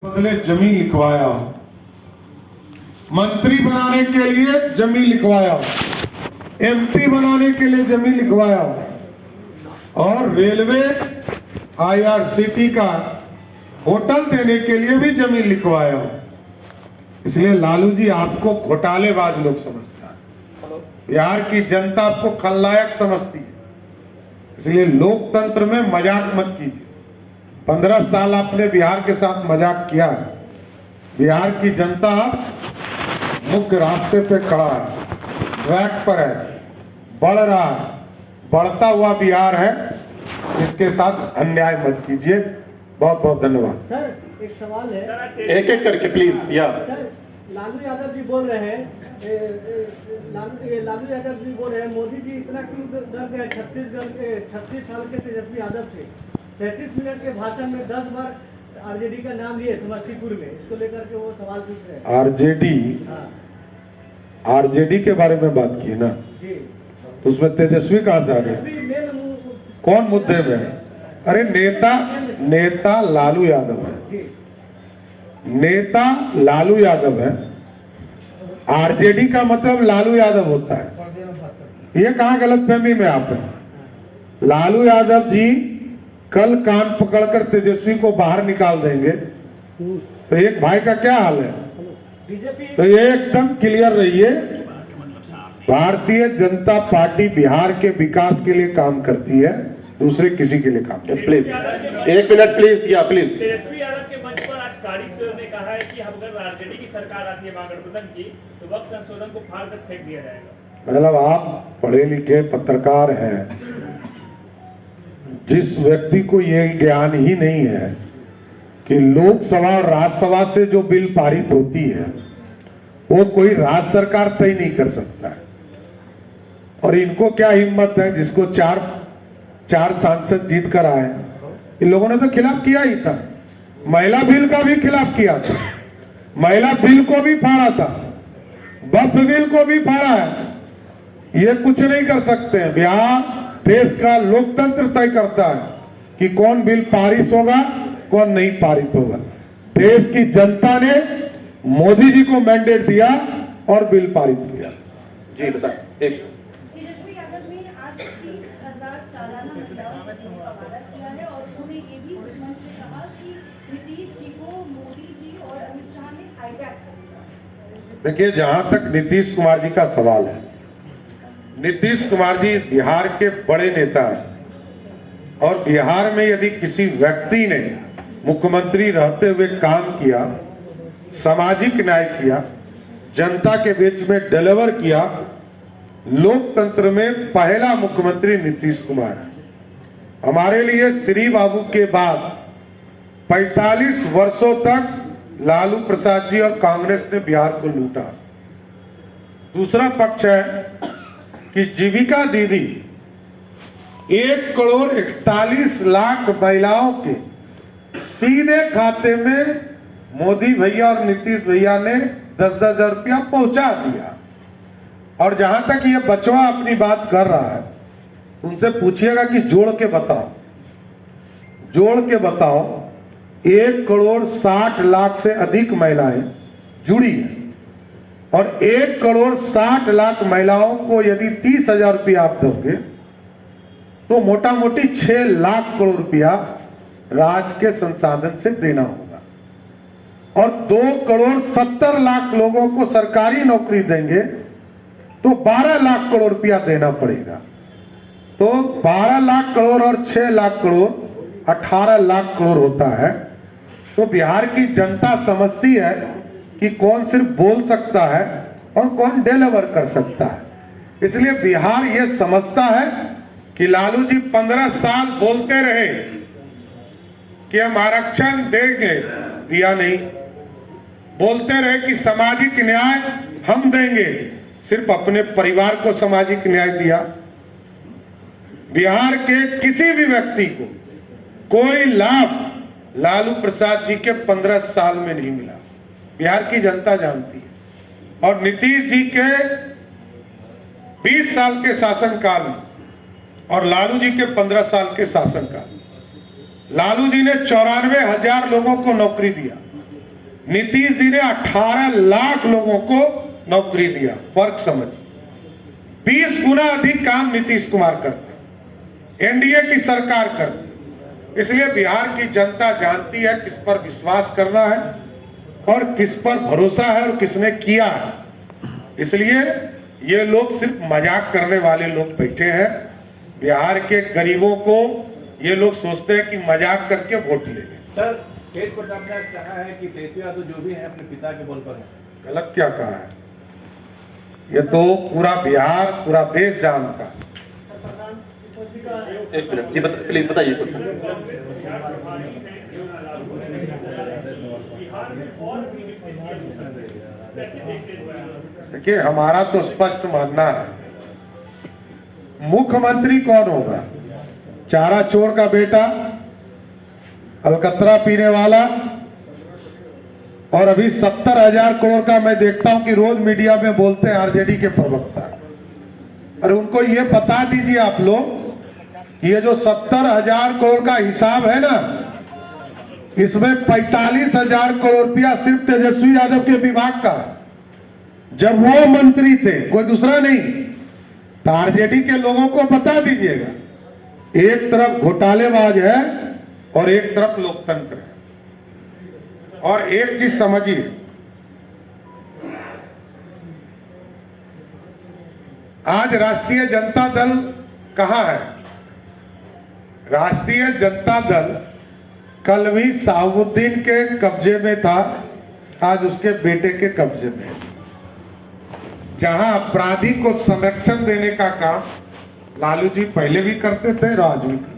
बदले जमीन लिखवाया हो, मंत्री बनाने के लिए जमीन लिखवाया हो, एमपी बनाने के लिए जमीन लिखवाया हो और रेलवे आईआरसीटी का होटल देने के लिए भी जमीन लिखवाया हो। इसलिए लालू जी आपको घोटालेबाज लोग समझता है, बिहार की जनता आपको खलनायक समझती है। इसलिए लोकतंत्र में मजाक मत कीजिए। 15 साल आपने बिहार के साथ मजाक किया। बिहार की जनता मुख्य रास्ते पे खड़ा है, ट्रैक पर है, बढ़ रहा है, बढ़ता हुआ बिहार है। इसके साथ अन्याय मत कीजिए। बहुत बहुत धन्यवाद। सर एक सवाल है, एक एक करके प्लीज। या सर लालू यादव जी बोल रहे हैं, लालू यादव जी बोल रहे हैं मोदी जी इतना क्यों डर गए 36 साल के तेजस्वी यादव से। 37 मिनट के भाषण में 10 बार आरजेडी का नाम लिए समस्तीपुर में, इसको लेकर के वो सवाल पूछ रहे हैं। आरजेडी के बारे में बात की ना जी, तो उसमें तेजस्वी कहाँ से आ गए? कौन मुद्दे में है? अरे नेता लालू यादव है, नेता लालू यादव है। आरजेडी का मतलब लालू यादव होता है। ये कहाँ गलतफहमी में आप है? लालू यादव जी कल कान पकड़कर तेजस्वी को बाहर निकाल देंगे तो एक भाई का क्या हाल है? तो ये एकदम क्लियर रहिए, भारतीय जनता पार्टी बिहार के विकास के लिए काम करती है, दूसरे किसी के लिए काम करती है। Please 1 minute please. या प्लीज। तेजस्वी यादव के मंच पर आज कारिक ने कहा है कि अगर आरजेडी की सरकार आती है महागठबंधन की तो वक्त संशोधन को फाड़ कर फेंक दिया जाएगा। मतलब आप पढ़े लिखे पत्रकार हैं, जिस व्यक्ति को यह ज्ञान ही नहीं है कि लोकसभा और राज्यसभा से जो बिल पारित होती है वो कोई राज्य सरकार तय नहीं कर सकता है। और इनको क्या हिम्मत है, जिसको चार सांसद जीत कर आए, इन लोगों ने तो खिलाफ किया ही था। महिला बिल का भी खिलाफ किया था, महिला बिल को भी फाड़ा था, वक्फ बिल को भी फाड़ा है। ये कुछ नहीं कर सकते हैं। बिहार देश का लोकतंत्र तय करता है कि कौन बिल पारित होगा, कौन नहीं पारित होगा। देश की जनता ने मोदी जी को मैंडेट दिया और बिल पारित किया। जी बता। एक तेजस्वी यादव ने आज 30,000 सालाना महिलाओं का वादा किया है और उन्होंने ये भी उस मंच से कहा कि नीतीश जी को मोदी जी और अमित शाह ने हाईजैक कर दिया। देखिए, जहां तक नीतीश कुमार जी का सवाल है, नीतीश कुमार जी बिहार के बड़े नेता हैं और बिहार में यदि किसी व्यक्ति ने मुख्यमंत्री रहते हुए काम किया, सामाजिक न्याय किया, जनता के बीच में डिलीवर किया, लोकतंत्र में पहला मुख्यमंत्री नीतीश कुमार है। हमारे लिए श्री बाबू के बाद 45 वर्षों तक लालू प्रसाद जी और कांग्रेस ने बिहार को लूटा। दूसरा पक्ष है कि जीविका दीदी 1,41,00,000 महिलाओं के सीधे खाते में मोदी भैया और नीतीश भैया ने 10-10 हजार रुपया पहुंचा दिया। और जहां तक ये बचवा अपनी बात कर रहा है, उनसे पूछिएगा कि जोड़ के बताओ, 1,60,00,000 से अधिक महिलाएं जुड़ी हैं और 1,60,00,000 महिलाओं को यदि 30,000 रुपया आप दोगे तो मोटा मोटी 6 लाख करोड़ रुपया राज्य के संसाधन से देना होगा। और 2,70,00,000 लोगों को सरकारी नौकरी देंगे तो 12 लाख करोड़ रुपया देना पड़ेगा। तो 12 लाख करोड़ और 6 लाख करोड़ 18 लाख करोड़ होता है। तो बिहार की जनता समझती है कि कौन सिर्फ बोल सकता है और कौन डिलीवर कर सकता है। इसलिए बिहार यह समझता है कि लालू जी 15 साल बोलते रहे कि हम आरक्षण देंगे, दिया नहीं। बोलते रहे कि सामाजिक न्याय हम देंगे, सिर्फ अपने परिवार को सामाजिक न्याय दिया। बिहार के किसी भी व्यक्ति को कोई लाभ लालू प्रसाद जी के 15 साल में नहीं मिला, बिहार की जनता जानती है। और नीतीश जी के 20 साल के शासनकाल में और लालू जी के 15 साल के शासनकाल में लालू जी ने 94,000 लोगों को नौकरी दिया, नीतीश जी ने 18 लाख लोगों को नौकरी दिया। फर्क समझ, 20 गुना अधिक काम नीतीश कुमार करते, एनडीए की सरकार करती। इसलिए बिहार की जनता जानती है किस पर विश्वास करना है और किस पर भरोसा है और किसने किया है। इसलिए ये लोग सिर्फ मजाक करने वाले लोग बैठे हैं। बिहार के गरीबों को ये लोग सोचते हैं कि मजाक करके वोट लेंगे। सर, तेज प्रताप ने कहा है कि तेजस्वी यादव जो भी है अपने पिता के बल पर है। गलत क्या कहा है? ये तो पूरा बिहार, पूरा देश जानता है। एक मिनट जी, प्लीज बताइए। देखिए, हमारा तो स्पष्ट मानना है, मुख्यमंत्री कौन होगा? चारा चोर का बेटा, अलकतरा पीने वाला, और अभी 70,000 करोड़ का मैं देखता हूं कि रोज मीडिया में बोलते हैं आरजेडी के प्रवक्ता। और उनको ये बता दीजिए आप लोग, ये जो 70,000 करोड़ का हिसाब है ना, इसमें 45,000 करोड़ रुपया सिर्फ तेजस्वी यादव के विभाग का, जब वो मंत्री थे, कोई दूसरा नहीं। तो आरजेडी के लोगों को बता दीजिएगा, एक तरफ घोटालेबाज है और एक तरफ लोकतंत्र है। और एक चीज समझिए, आज राष्ट्रीय जनता दल कहां है? राष्ट्रीय जनता दल कल भी साहुद्दीन के कब्जे में था, आज उसके बेटे के कब्जे में। जहां अपराधी को संरक्षण देने का काम लालू जी पहले भी करते थे और आज भी करते हैं।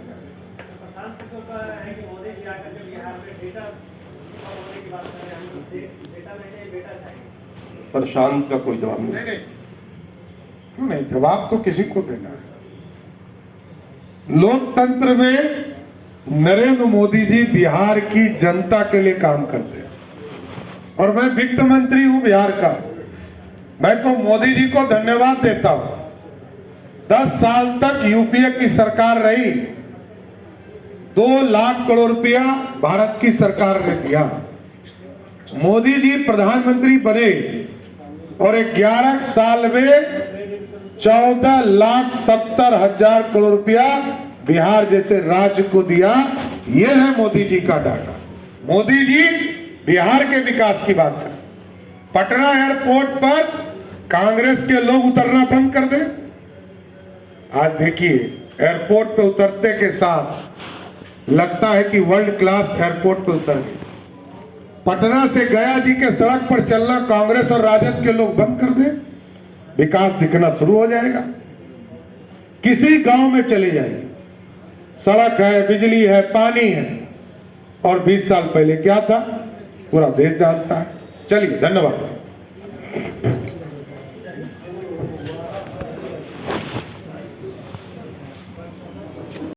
प्रशांत का कोई जवाब नहीं। नहीं, क्यों नहीं? जवाब तो किसी को देना है। लोकतंत्र में नरेंद्र मोदी जी बिहार की जनता के लिए काम करते हैं, और मैं वित्त मंत्री हूं बिहार का। मैं तो मोदी जी को धन्यवाद देता हूं। 10 साल तक यूपीए की सरकार रही, 2 लाख करोड़ रुपया भारत की सरकार ने दिया। मोदी जी प्रधानमंत्री बने और 11 साल में 14,70,000 करोड़ रुपया बिहार जैसे राज्य को दिया। यह है मोदी जी का डाटा। मोदी जी बिहार के विकास की बात करें। पटना एयरपोर्ट पर कांग्रेस के लोग उतरना बंद कर दें। आज देखिए, एयरपोर्ट पे उतरते के साथ लगता है कि वर्ल्ड क्लास एयरपोर्ट पे उतर गए। पटना से गया जी के सड़क पर चलना कांग्रेस और राजद के लोग बंद कर दें, विकास दिखना शुरू हो जाएगा। किसी गांव में चले जाइए, सड़क है, बिजली है, पानी है। और 20 साल पहले क्या था, पूरा देश जानता है। चलिए, धन्यवाद।